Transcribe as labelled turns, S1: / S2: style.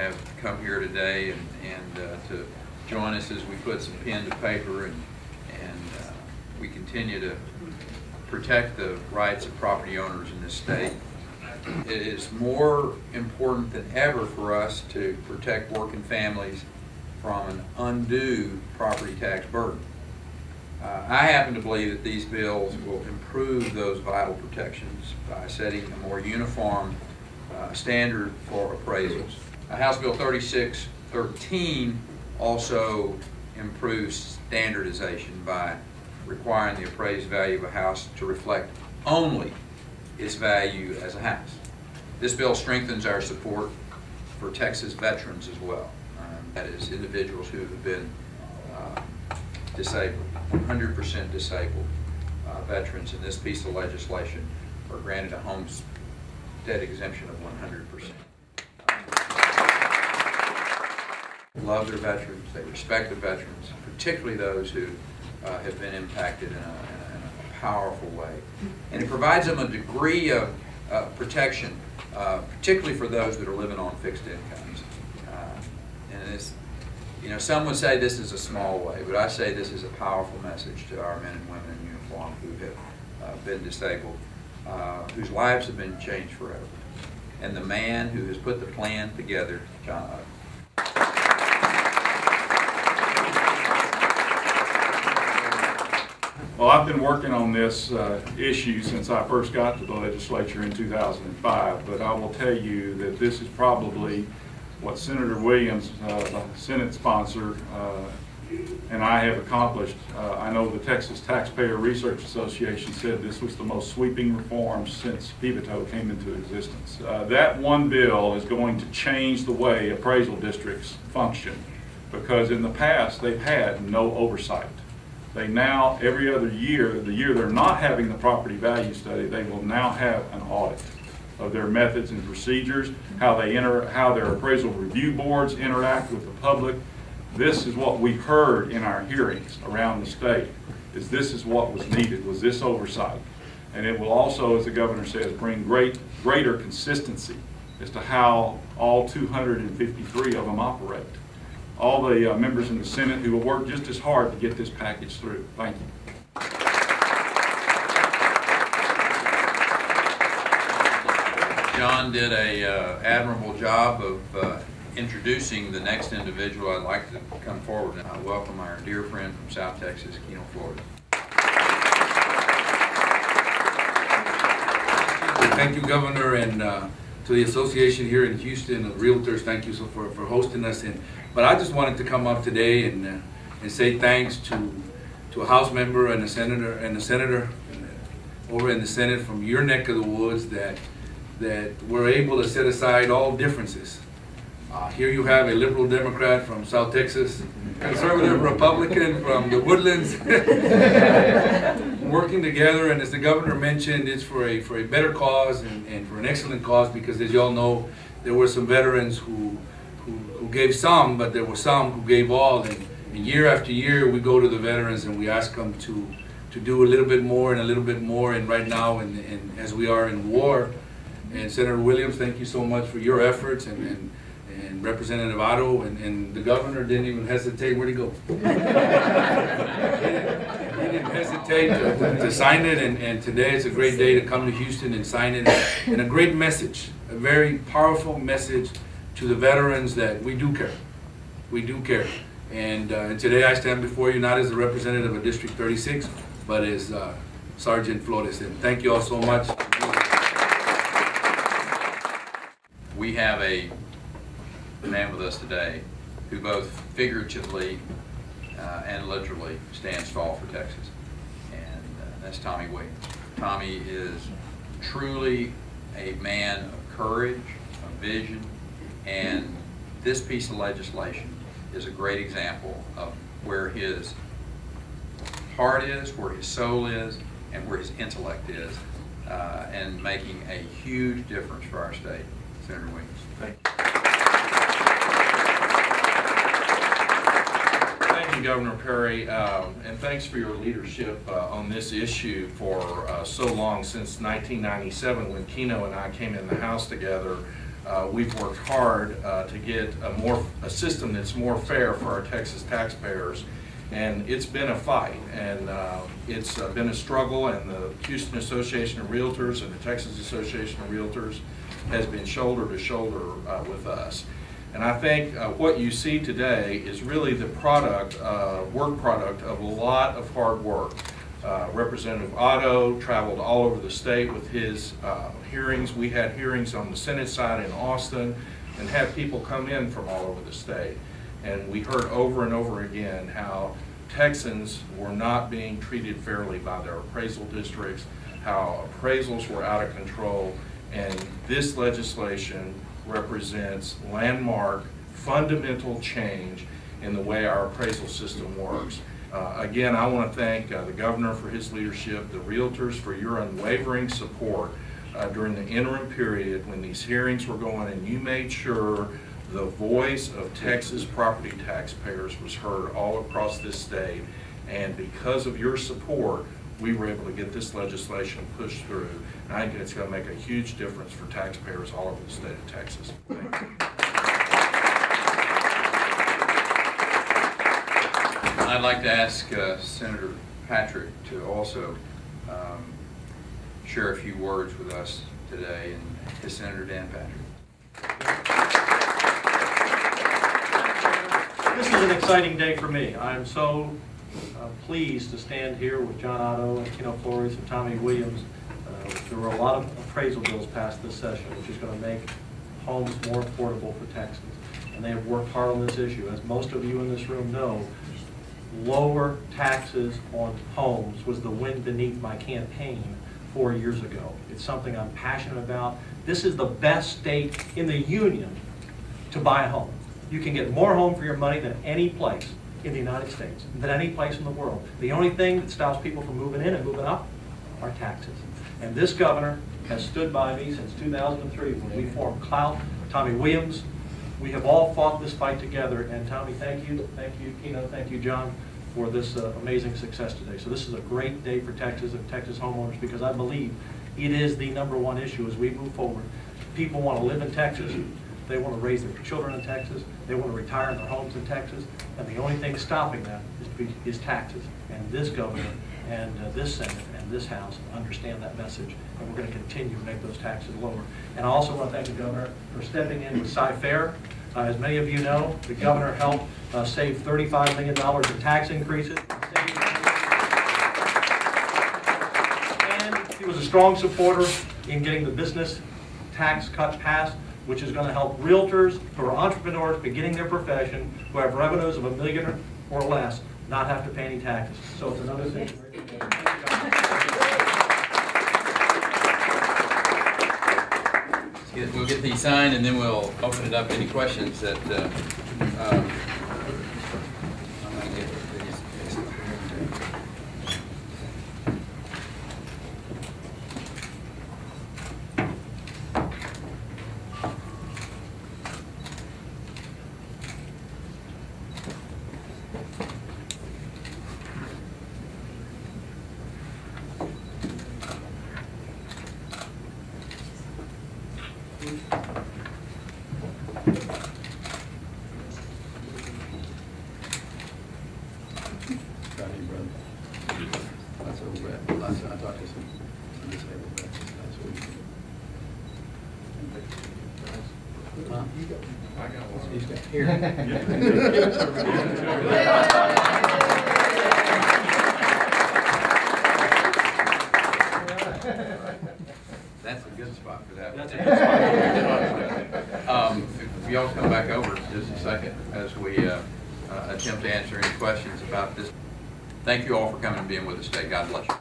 S1: have come here today and to join us as we put some pen to paper and we continue to protect the rights of property owners in this state. It is more important than ever for us to protect working families from an undue property tax burden. I happen to believe that these bills will improve those vital protections by setting a more uniform standard for appraisals. House Bill 3613 also improves standardization by requiring the appraised value of a house to reflect only its value as a house. This bill strengthens our support for Texas veterans as well. That is, individuals who have been disabled, 100% disabled veterans in this piece of legislation are granted a homestead exemption of 100%. Love their veterans, they respect the veterans, particularly those who have been impacted in a powerful way. And it provides them a degree of protection, particularly for those that are living on fixed incomes. And it's, you know, some would say this is a small way, but I say this is a powerful message to our men and women in uniform who have been disabled, whose lives have been changed forever. And the man who has put the plan together, John.
S2: Well, I've been working on this issue since I first got to the legislature in 2005, but I will tell you that this is probably what Senator Williams, the Senate sponsor, and I have accomplished. I know the Texas Taxpayer Research Association said this was the most sweeping reform since PIVOTO came into existence. That one bill is going to change the way appraisal districts function, because in the past they've had no oversight. They now, every other year, the year they're not having the property value study, they will now have an audit of their methods and procedures, how their appraisal review boards interact with the public. This is what we heard in our hearings around the state, is this is what was needed, was this oversight. And it will also, as the governor says, bring greater consistency as to how all 253 of them operate. All the members in the Senate who will work just as hard to get this package through. Thank you.
S1: John did an admirable job of introducing the next individual I'd like to come forward and I welcome our dear friend from South Texas, Keno, Florida.
S3: Thank you, Governor, and to the association here in Houston of Realtors, thank you for hosting us. But I just wanted to come up today and say thanks to a House member and a senator over in the Senate from your neck of the woods that were able to set aside all differences. Here you have a liberal Democrat from South Texas, conservative Republican from the Woodlands, working together. And as the governor mentioned, it's for a better cause and for an excellent cause, because as you all know, there were some veterans who gave some, but there were some who gave all. And year after year, we go to the veterans and we ask them to do a little bit more and a little bit more. And right now, and as we are in war, and Senator Williams, thank you so much for your efforts, and Representative Otto, and the governor didn't even hesitate. Where'd he go? He didn't hesitate to sign it, and today is a great day to come to Houston and sign it, and a great message, a very powerful message to the veterans that we do care. We do care. And today I stand before you not as a representative of District 36, but as Sergeant Flores. And thank you all so much.
S1: We have a man with us today who both figuratively and literally stands tall for Texas, and that's Tommy Williams. Tommy is truly a man of courage, of vision, and this piece of legislation is a great example of where his heart is, where his soul is, and where his intellect is, and making a huge difference for our state. Senator Williams.
S2: Thank you.
S4: Thank you, Governor Perry, and thanks for your leadership on this issue for so long, since 1997 when Keno and I came in the House together. we've worked hard to get a system that's more fair for our Texas taxpayers. And it's been a fight, and it's been a struggle, and the Houston Association of Realtors and the Texas Association of Realtors has been shoulder to shoulder with us. And I think what you see today is really the work product of a lot of hard work. Representative Otto traveled all over the state with his hearings. We had hearings on the Senate side in Austin and had people come in from all over the state. And we heard over and over again how Texans were not being treated fairly by their appraisal districts, how appraisals were out of control, and this legislation represents landmark, fundamental change in the way our appraisal system works. Again, I want to thank the governor for his leadership, the realtors for your unwavering support during the interim period when these hearings were going, and you made sure the voice of Texas property taxpayers was heard all across this state. And because of your support, we were able to get this legislation pushed through. And I think it's going to make a huge difference for taxpayers all over the state of Texas. Thank you.
S1: I'd like to ask Senator Patrick to also share a few words with us today, and to Senator Dan Patrick.
S5: This is an exciting day for me. I'm so pleased to stand here with John Otto and Keno Flores and Tommy Williams. There were a lot of appraisal bills passed this session, which is going to make homes more affordable for Texans. And they have worked hard on this issue. As most of you in this room know, lower taxes on homes was the wind beneath my campaign 4 years ago. It's something I'm passionate about. This is the best state in the union to buy a home. You can get more home for your money than any place in the United States, than any place in the world. The only thing that stops people from moving in and moving up are taxes. And this governor has stood by me since 2003 when we formed Clout. Tommy Williams, we have all fought this fight together. And Tommy, thank you, Keno, thank you, John, for this amazing success today. So this is a great day for Texas and Texas homeowners, because I believe it is the #1 issue as we move forward. People want to live in Texas. They want to raise their children in Texas. They want to retire in their homes in Texas. And the only thing stopping that is taxes. And this governor and this Senate and this House understand that message. And we're going to continue to make those taxes lower. And I also want to thank the governor for stepping in with Cy-Fair. As many of you know, the governor helped save $35 million in tax increases. And he was a strong supporter in getting the business tax cut passed, which is going to help realtors who are entrepreneurs beginning their profession, who have revenues of $1 million or less, not have to pay any taxes. So it's another thing.
S1: We'll get these signed, and then we'll open it up to any questions that I talked to some disabled vets last week. I got one. He's got here. That's a good spot for that. That's a good spot. If y'all come back over just a second as we attempt to answer any questions about this. Thank you all for coming and being with us today. God bless you.